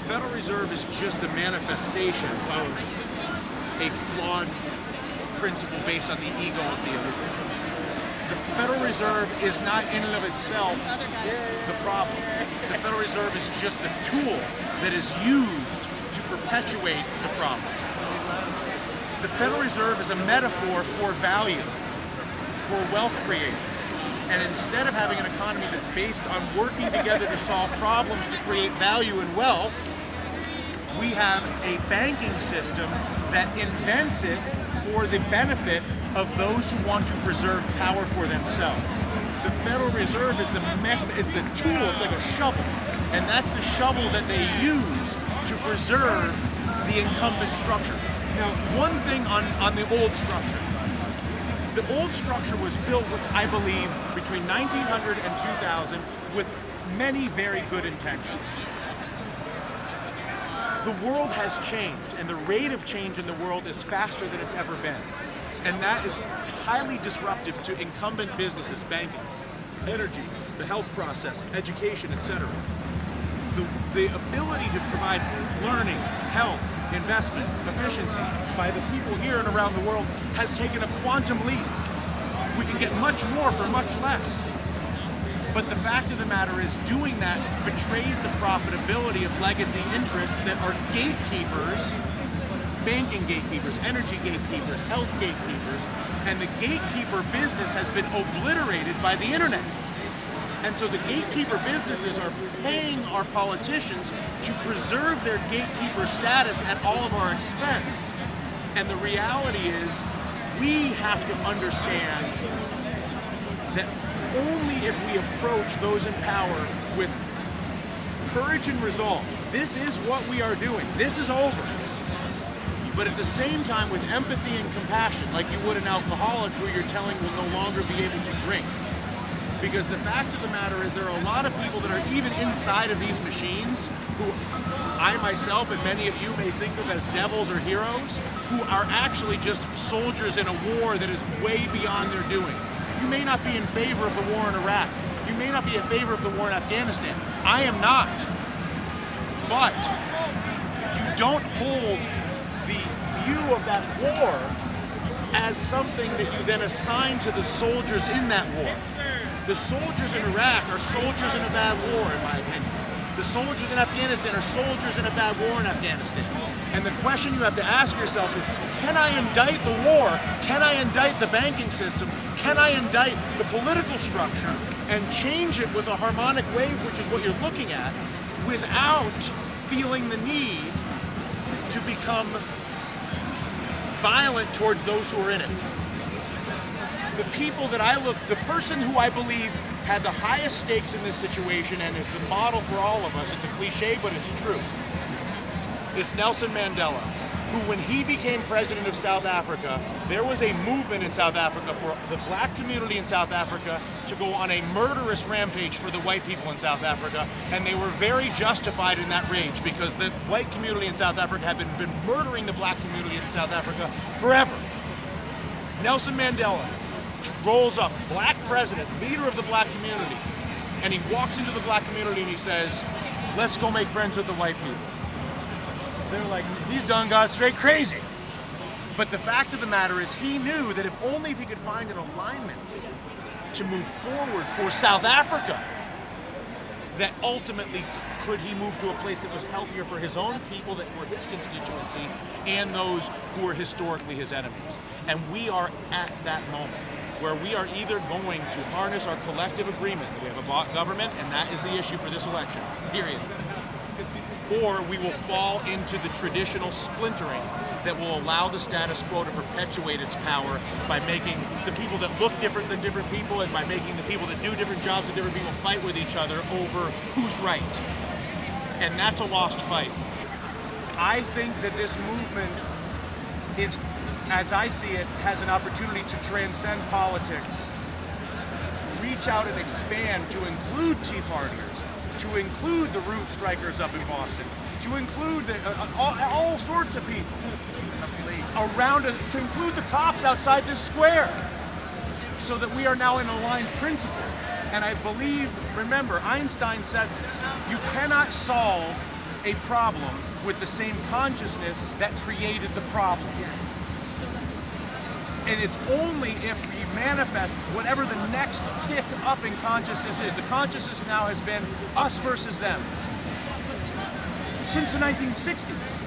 Federal Reserve is just a manifestation of a flawed principle based on the ego of the elite. The Federal Reserve is not in and of itself the problem. The Federal Reserve is just the tool that is used to perpetuate the problem. The Federal Reserve is a metaphor for value, for wealth creation. And instead of having an economy that's based on working together to solve problems to create value and wealth, we have a banking system that invents it for the benefit of those who want to preserve power for themselves. The Federal Reserve is the tool, it's like a shovel, and that's the shovel that they use to preserve the incumbent structure. Now, one thing on the old structure. The old structure was built, I believe, between 1900 and 2000 with many very good intentions. The world has changed, and the rate of change in the world is faster than it's ever been. And that is highly disruptive to incumbent businesses, banking, energy, the health process, education, etc. The ability to provide learning, health, investment, efficiency by the people here and around the world has taken a quantum leap. We can get much more for much less. But the fact of the matter is, doing that betrays the profitability of legacy interests that are gatekeepers, banking gatekeepers, energy gatekeepers, health gatekeepers, and the gatekeeper business has been obliterated by the internet. And so the gatekeeper businesses are paying our politicians to preserve their gatekeeper status at all of our expense. And the reality is, we have to understand that only if we approach those in power with courage and resolve, this is what we are doing, this is over. But at the same time, with empathy and compassion, like you would an alcoholic who you're telling will no longer be able to drink. Because the fact of the matter is, there are a lot of people that are even inside of these machines who I myself and many of you may think of as devils or heroes, who are actually just soldiers in a war that is way beyond their doing. You may not be in favor of the war in Iraq. You may not be in favor of the war in Afghanistan. I am not. But you don't hold the view of that war as something that you then assign to the soldiers in that war. The soldiers in Iraq are soldiers in a bad war, in my opinion. The soldiers in Afghanistan are soldiers in a bad war in Afghanistan. And the question you have to ask yourself is, can I indict the war? Can I indict the banking system? Can I indict the political structure and change it with a harmonic wave, which is what you're looking at, without feeling the need to become violent towards those who are in it? The people that the person who I believe had the highest stakes in this situation and is the model for all of us, it's a cliche, but it's true, is Nelson Mandela, who when he became president of South Africa, there was a movement in South Africa for the black community in South Africa to go on a murderous rampage for the white people in South Africa, and they were very justified in that rage because the white community in South Africa had been murdering the black community in South Africa forever. Nelson Mandela rolls up, black president, leader of the black community, and he walks into the black community and he says, let's go make friends with the white people. They're like, he's done got straight crazy. But the fact of the matter is, he knew that if he could find an alignment to move forward for South Africa, that ultimately could he move to a place that was healthier for his own people that were his constituency and those who were historically his enemies. And we are at that moment where we are either going to harness our collective agreement that we have a government, and that is the issue for this election, period, or we will fall into the traditional splintering that will allow the status quo to perpetuate its power by making the people that look different than different people and by making the people that do different jobs than different people fight with each other over who's right. And that's a lost fight. I think that this movement is, as I see it, has an opportunity to transcend politics, reach out and expand to include Tea Partiers, to include the root strikers up in Boston, to include all sorts of people around it, to include the cops outside this square, so that we are now in aligned principle. And I believe, remember, Einstein said this, you cannot solve a problem with the same consciousness that created the problem. And it's only if we manifest whatever the next tick up in consciousness is. The consciousness now has been us versus them since the 1960s.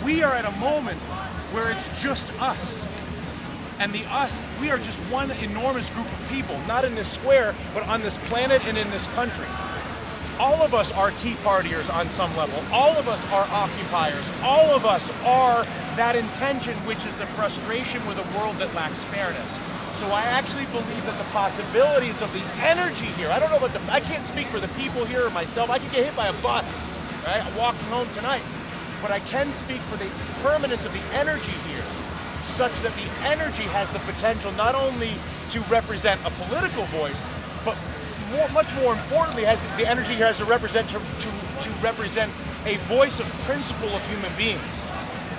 We are at a moment where it's just us. And the us, we are just one enormous group of people, not in this square, but on this planet and in this country. All of us are Tea Partiers on some level. All of us are occupiers. All of us are that intention, which is the frustration with a world that lacks fairness. So I actually believe that the possibilities of the energy here, I don't know about I can't speak for the people here or myself. I could get hit by a bus, right? I'm walking home tonight. But I can speak for the permanence of the energy here, such that the energy has the potential not only to represent a political voice, but much more importantly, the energy here has to represent a voice of principle of human beings.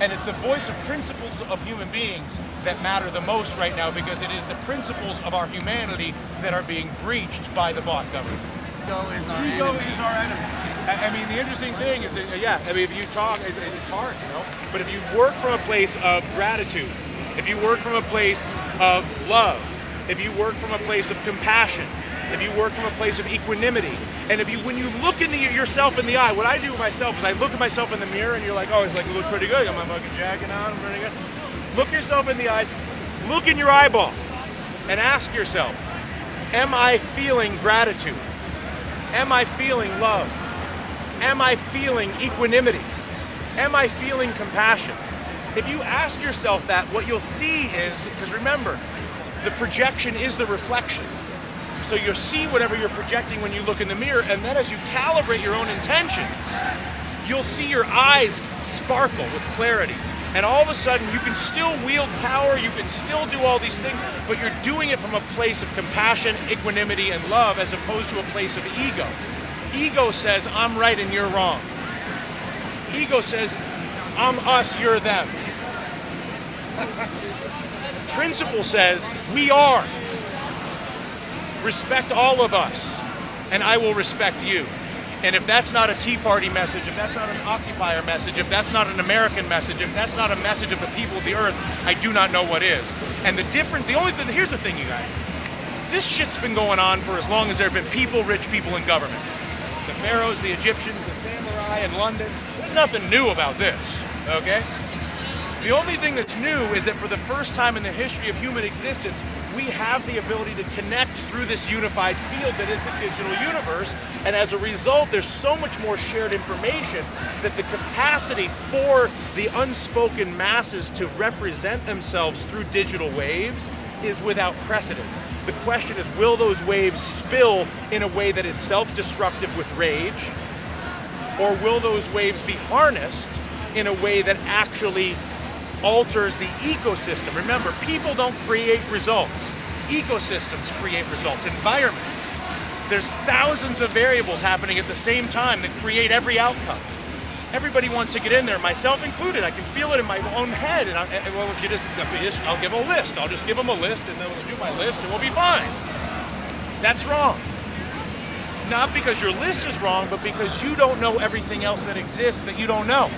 And it's the voice of principles of human beings that matter the most right now, because it is the principles of our humanity that are being breached by the bot government. Ego is our Ego enemy. is our enemy. I mean, the interesting thing is that, yeah, I mean, if you talk, it's hard, you know, but if you work from a place of gratitude, if you work from a place of love, if you work from a place of compassion, if you work from a place of equanimity, and when you look into yourself in the eye, what I do myself is I look at myself in the mirror, and you're like, oh, it's like, you look pretty good, I got my fucking jacket on, I'm pretty good. Look yourself in the eyes, look in your eyeball, and ask yourself, am I feeling gratitude? Am I feeling love? Am I feeling equanimity? Am I feeling compassion? If you ask yourself that, what you'll see is, because remember, the projection is the reflection. So you'll see whatever you're projecting when you look in the mirror, and then as you calibrate your own intentions, you'll see your eyes sparkle with clarity. And all of a sudden, you can still wield power, you can still do all these things, but you're doing it from a place of compassion, equanimity, and love, as opposed to a place of ego. Ego says, I'm right and you're wrong. Ego says, I'm us, you're them. Principle says, we are. Respect all of us, and I will respect you. And if that's not a Tea Party message, if that's not an occupier message, if that's not an American message, if that's not a message of the people of the earth, I do not know what is. And here's the thing, you guys. This shit's been going on for as long as there have been people, rich people in government. The pharaohs, the Egyptians, the samurai in London. There's nothing new about this, okay? The only thing that's new is that for the first time in the history of human existence, we have the ability to connect through this unified field that is the digital universe, and as a result, there's so much more shared information that the capacity for the unspoken masses to represent themselves through digital waves is without precedent. The question is, will those waves spill in a way that is self-destructive with rage, or will those waves be harnessed in a way that actually alters the ecosystem? Remember, people don't create results. Ecosystems create results, environments. There's thousands of variables happening at the same time that create every outcome. Everybody wants to get in there, myself included. I can feel it in my own head. And I'll give a list. I'll just give them a list, and then we'll do my list, and we'll be fine. That's wrong. Not because your list is wrong, but because you don't know everything else that exists that you don't know.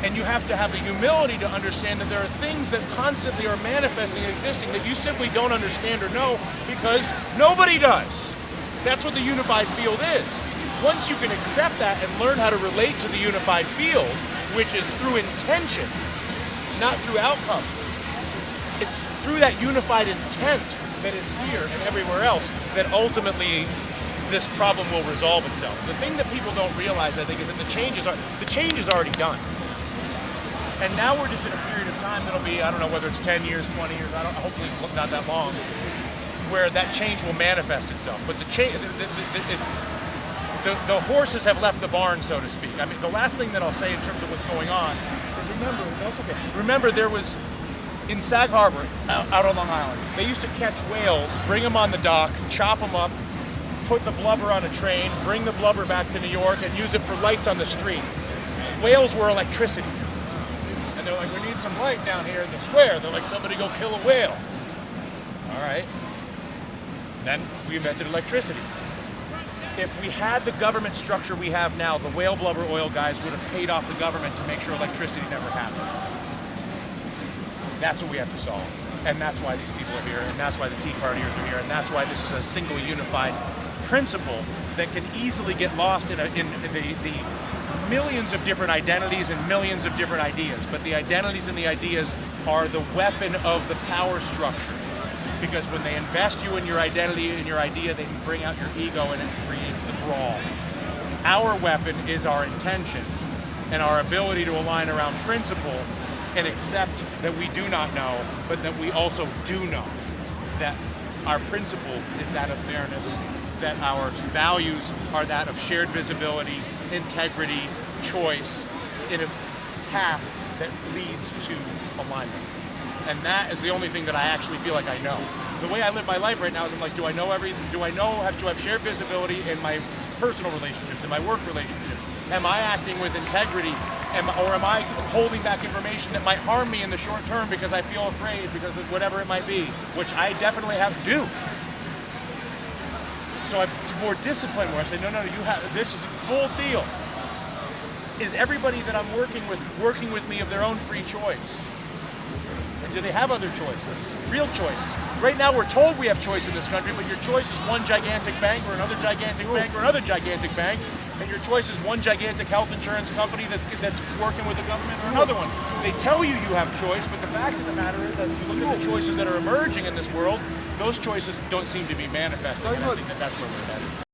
And you have to have the humility to understand that there are things that constantly are manifesting and existing that you simply don't understand or know, because nobody does. That's what the unified field is. Once you can accept that and learn how to relate to the unified field, which is through intention, not through outcome. It's through that unified intent that is here and everywhere else that ultimately this problem will resolve itself. The thing that people don't realize, I think, is that the change is already done. And now we're just in a period of time that'll be, I don't know whether it's 10 years, 20 years, hopefully not that long, where that change will manifest itself. But the horses have left the barn, so to speak. I mean, the last thing that I'll say in terms of what's going on is remember there was, in Sag Harbor, out on Long Island, they used to catch whales, bring them on the dock, chop them up, put the blubber on a train, bring the blubber back to New York, and use it for lights on the street. Whales were electricity. And they're like, we need some light down here in the square. They're like, somebody go kill a whale. All right. Then we invented electricity. If we had the government structure we have now, the whale blubber oil guys would have paid off the government to make sure electricity never happened. That's what we have to solve. And that's why these people are here, and that's why the Tea Partiers are here, and that's why this is a single unified principle that can easily get lost in the millions of different identities and millions of different ideas. But the identities and the ideas are the weapon of the power structure. Because when they invest you in your identity and your idea, they can bring out your ego, and it creates the brawl. Our weapon is our intention and our ability to align around principle and accept that we do not know, but that we also do know that our principle is that of fairness, that our values are that of shared visibility, integrity, choice, in a path that leads to alignment. And that is the only thing that I actually feel like I know. The way I live my life right now is I'm like, do I have shared visibility in my personal relationships, in my work relationships? Am I acting with integrity? Or am I holding back information that might harm me in the short term because I feel afraid, because of whatever it might be, which I definitely have to do. So I'm more disciplined where I say, no, this is a full deal. Is everybody that I'm working with me of their own free choice? And do they have other choices? Real choices. Right now we're told we have choice in this country, but your choice is one gigantic bank or another gigantic bank or another gigantic bank. And your choice is one gigantic health insurance company that's working with the government or another one. They tell you you have choice, but the fact of the matter is, as you look at the choices that are emerging in this world, those choices don't seem to be manifesting. And I think that's where we're headed.